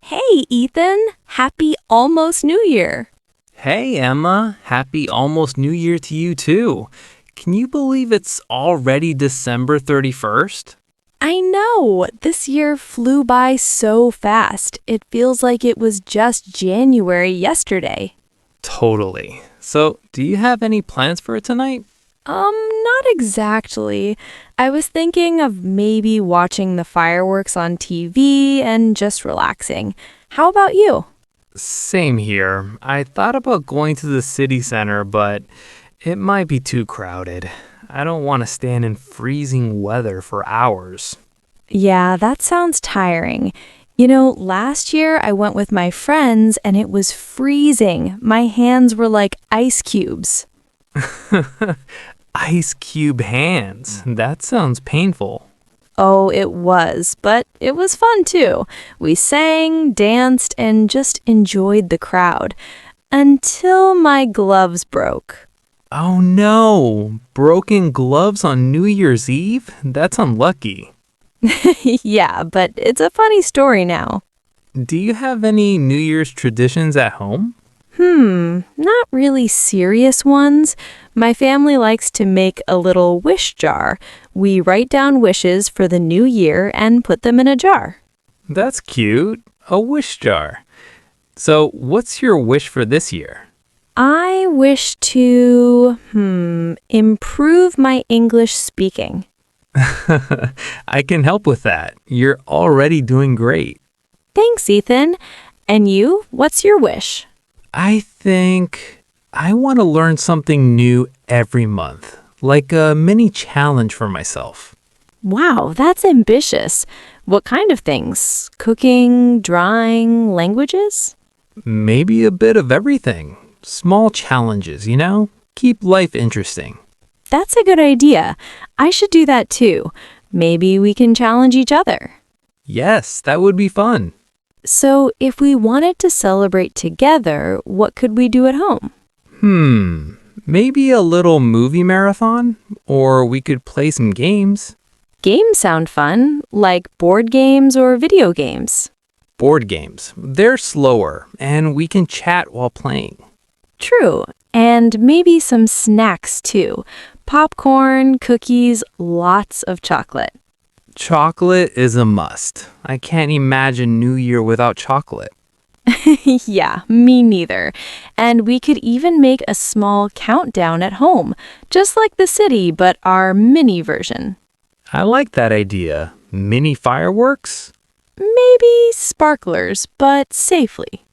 Hey, Ethan. Happy almost New Year. Hey, Emma. Happy almost New Year to you, too. Can you believe it's already December 31st? I know, this year flew by so fast. It feels like it was just January yesterday. Totally. So, do you have any plans for it tonight? Not exactly. I was thinking of maybe watching the fireworks on TV and just relaxing. How about you? Same here. I thought about going to the city center, but it might be too crowded. I don't want to stand in freezing weather for hours. Yeah, that sounds tiring. Last year I went with my friends and it was freezing. My hands were like ice cubes. Ice cube hands. That sounds painful. Oh, it was, but it was fun too. We sang, danced, and just enjoyed the crowd. Until my gloves broke. Oh no! Broken gloves on New Year's Eve? That's unlucky. Yeah, but it's a funny story now. Do you have any New Year's traditions at home? Not really serious ones. My family likes to make a little wish jar. We write down wishes for the new year and put them in a jar. That's cute. A wish jar. So, what's your wish for this year? I wish to, improve my English speaking. I can help with that. You're already doing great. Thanks, Ethan. And you, what's your wish? I think I want to learn something new every month, like a mini challenge for myself. Wow, that's ambitious. What kind of things? Cooking, drawing, languages? Maybe a bit of everything. Small challenges, Keep life interesting. That's a good idea. I should do that too. Maybe we can challenge each other. Yes, that would be fun. So, if we wanted to celebrate together, what could we do at home? Maybe a little movie marathon? Or we could play some games. Games sound fun, like board games or video games. Board games. They're slower, and we can chat while playing. True, and maybe some snacks too. Popcorn, cookies, lots of chocolate. Chocolate is a must. I can't imagine New Year without chocolate. Yeah, me neither. And we could even make a small countdown at home, just like the city, but our mini version. I like that idea. Mini fireworks? Maybe sparklers, but safely.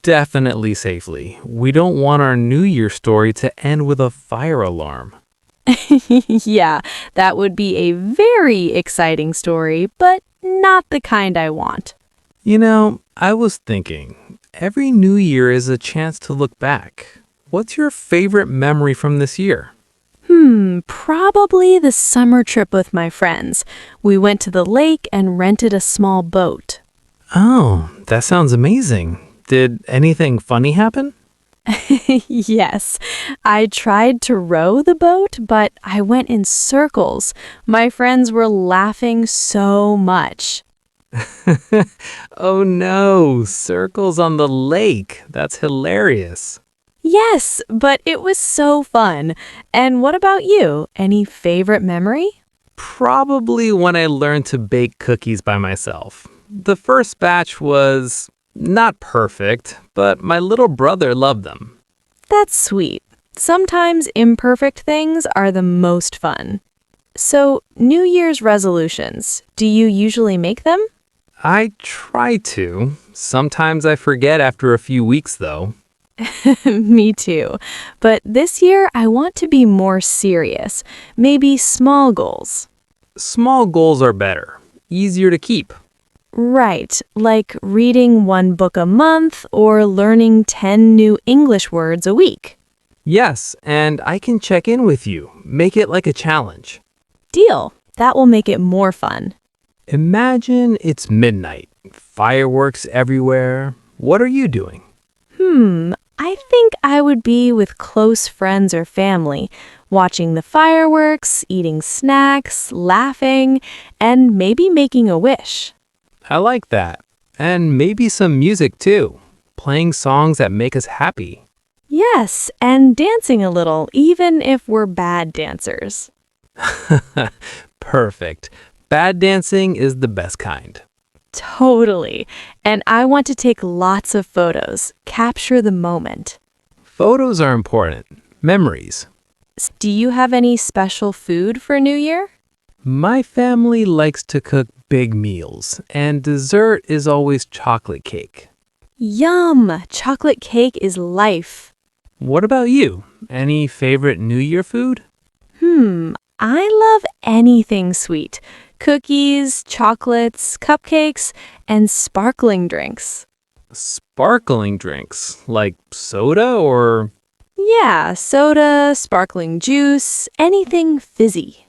Definitely safely. We don't want our New Year story to end with a fire alarm. Yeah, that would be a very exciting story, but not the kind I want. I was thinking, every New Year is a chance to look back. What's your favorite memory from this year? Probably the summer trip with my friends. We went to the lake and rented a small boat. Oh, that sounds amazing. Did anything funny happen? Yes, I tried to row the boat, but I went in circles. My friends were laughing so much. Oh no, circles on the lake. That's hilarious. Yes, but it was so fun. And what about you? Any favorite memory? Probably when I learned to bake cookies by myself. The first batch was not perfect, but my little brother loved them. That's sweet. Sometimes imperfect things are the most fun. So, New Year's resolutions, do you usually make them? I try to. Sometimes I forget after a few weeks, though. Me too. But this year, I want to be more serious. Maybe small goals. Small goals are better, easier to keep. Right, like reading one book a month or learning 10 new English words a week. Yes, and I can check in with you. Make it like a challenge. Deal. That will make it more fun. Imagine it's midnight, fireworks everywhere. What are you doing? I think I would be with close friends or family, watching the fireworks, eating snacks, laughing, and maybe making a wish. I like that. And maybe some music too, playing songs that make us happy. Yes, and dancing a little, even if we're bad dancers. Perfect. Bad dancing is the best kind. Totally. And I want to take lots of photos, capture the moment. Photos are important. Memories. Do you have any special food for New Year? My family likes to cook big meals, and dessert is always chocolate cake. Yum! Chocolate cake is life. What about you? Any favorite New Year food? I love anything sweet. Cookies, chocolates, cupcakes, and sparkling drinks. Sparkling drinks, like soda or... Yeah, soda, sparkling juice, anything fizzy.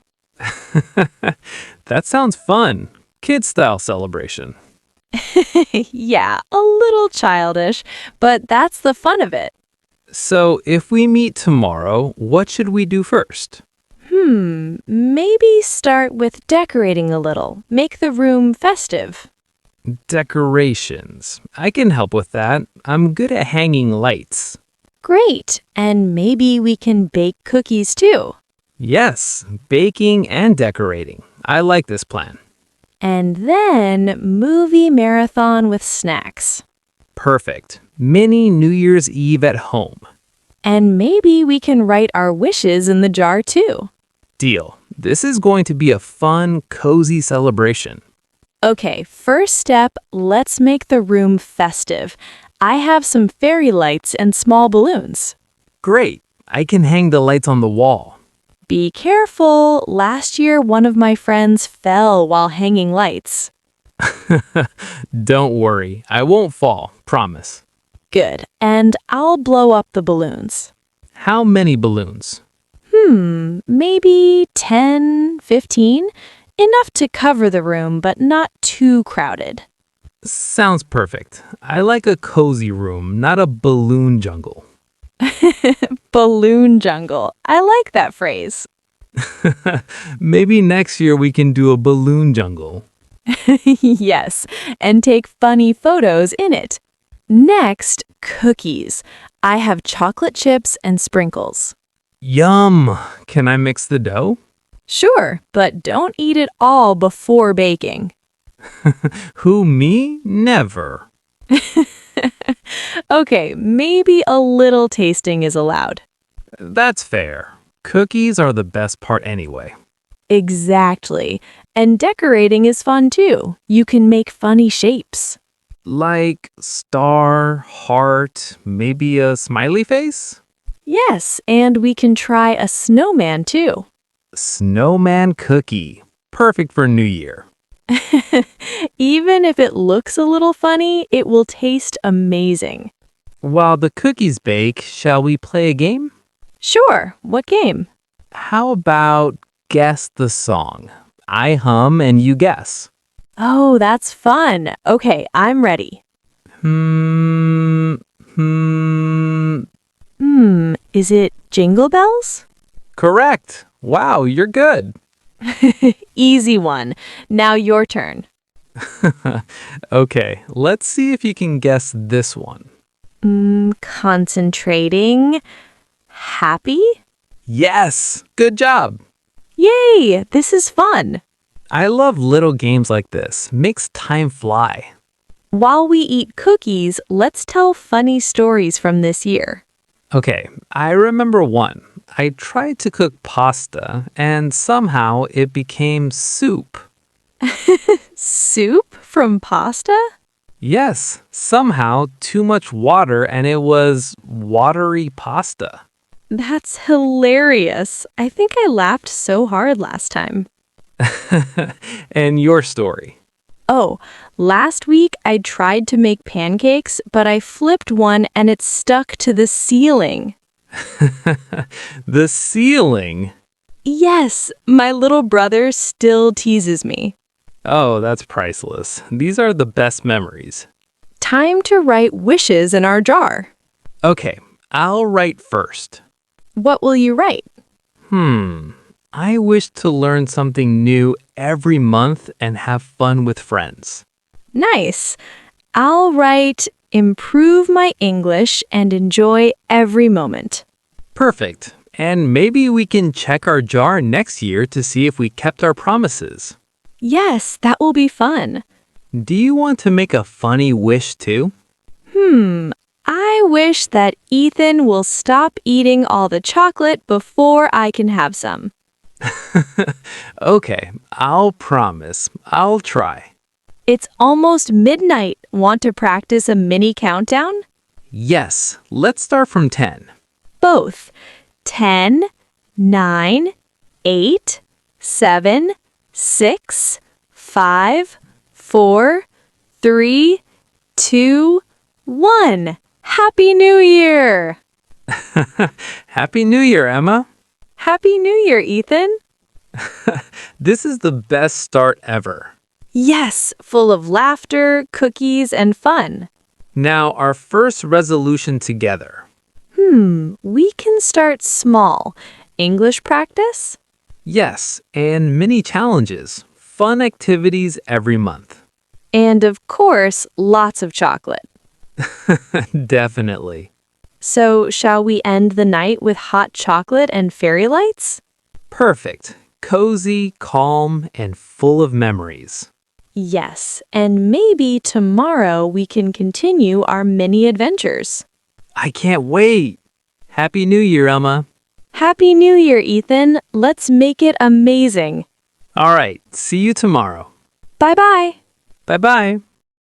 That sounds fun. Kid-style celebration. Yeah, a little childish, but that's the fun of it. So, if we meet tomorrow, what should we do first? Maybe start with decorating a little. Make the room festive. Decorations. I can help with that. I'm good at hanging lights. Great, and maybe we can bake cookies too. Yes, baking and decorating. I like this plan. And then movie marathon with snacks. Perfect. Mini New Year's Eve at home. And maybe we can write our wishes in the jar too. Deal. This is going to be a fun, cozy celebration. Okay, first step, let's make the room festive. I have some fairy lights and small balloons. Great. I can hang the lights on the wall. Be careful. Last year, one of my friends fell while hanging lights. Don't worry. I won't fall. Promise. Good. And I'll blow up the balloons. How many balloons? Maybe 10, 15? Enough to cover the room, but not too crowded. Sounds perfect. I like a cozy room, not a balloon jungle. Balloon jungle. I like that phrase. Maybe next year we can do a balloon jungle. Yes, and take funny photos in it. Next, cookies. I have chocolate chips and sprinkles. Yum! Can I mix the dough? Sure, but don't eat it all before baking. Who, me? Never. Okay, maybe a little tasting is allowed. That's fair. Cookies are the best part anyway. Exactly. And decorating is fun too. You can make funny shapes. Like star, heart, maybe a smiley face? Yes, and we can try a snowman too. Snowman cookie. Perfect for New Year. Even if it looks a little funny, it will taste amazing. While the cookies bake, shall we play a game? Sure, what game? How about guess the song? I hum and you guess. Oh, that's fun. Okay, I'm ready. Hmm. Is it Jingle Bells? Correct. Wow, you're good. Easy one. Now your turn. Okay, let's see if you can guess this one. Concentrating. Happy? Yes, good job. Yay, this is fun. I love little games like this. Makes time fly. While we eat cookies, let's tell funny stories from this year. Okay, I remember one. I tried to cook pasta and somehow it became soup. Soup from pasta? Yes, somehow too much water and it was watery pasta. That's hilarious. I think I laughed so hard last time. And your story. Oh, last week I tried to make pancakes, but I flipped one and it stuck to the ceiling. The ceiling. Yes, my little brother still teases me. Oh, that's priceless. These are the best memories. Time to write wishes in our jar. Okay, I'll write first. What will you write? I wish to learn something new every month and have fun with friends. Nice. I'll write improve my English and enjoy every moment. Perfect. And maybe we can check our jar next year to see if we kept our promises. Yes, that will be fun. Do you want to make a funny wish too? I wish that Ethan will stop eating all the chocolate before I can have some. Okay, I'll promise. I'll try. It's almost midnight. Want to practice a mini countdown? Yes, let's start from 10. Both. 10, 9, 8, 7, 6, 5, 4, 3, 2, 1. Happy New Year! Happy New Year, Emma. Happy New Year, Ethan. This is the best start ever. Yes, full of laughter, cookies, and fun. Now, our first resolution together. We can start small. English practice? Yes, and mini challenges. Fun activities every month. And of course, lots of chocolate. Definitely. So, shall we end the night with hot chocolate and fairy lights? Perfect. Cozy, calm, and full of memories. Yes, and maybe tomorrow we can continue our mini adventures. I can't wait. Happy New Year, Emma. Happy New Year, Ethan. Let's make it amazing. All right, see you tomorrow. Bye-bye. Bye-bye.